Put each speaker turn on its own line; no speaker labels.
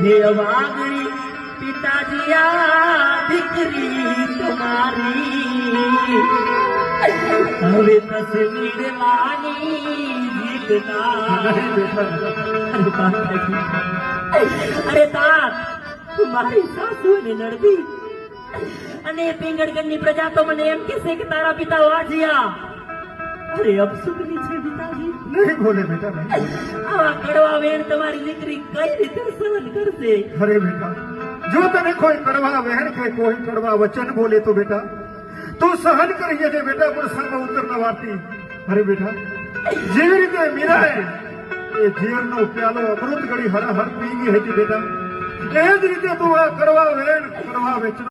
હે વાગડી પિતાજી આ દીકરી તમારી હવે તસવીર માની જીતના અરે તાત મારી સાસુ અને નડદી અને પિંગળગઢની પ્રજા તો મને એમ કહેશે કે તારા પિતા વાજિયા અરે અપશુકની છે પિતાજી
નહીં બોલે બેટા નહીં બોલે.
આવા કડવા વેણ તમારી દીકરી કઈ રીતે સહન કરશે
અરે બેટા જો તને કોઈ કડવા વહેણ કે કોઈ કડવા વચન બોલે તો બેટા તું સહન કરી જજે બેટા પણ સર્વ ઉત્તર ન વાર્તી. અરે બેટા જેવી રીતે મીરાએ એ ઝેરનો પ્યાલો અમૃત ગળી હરાહર પી ગઈ હતી બેટા એ જ રીતે તું આ કડવા વેણ કડવા વચન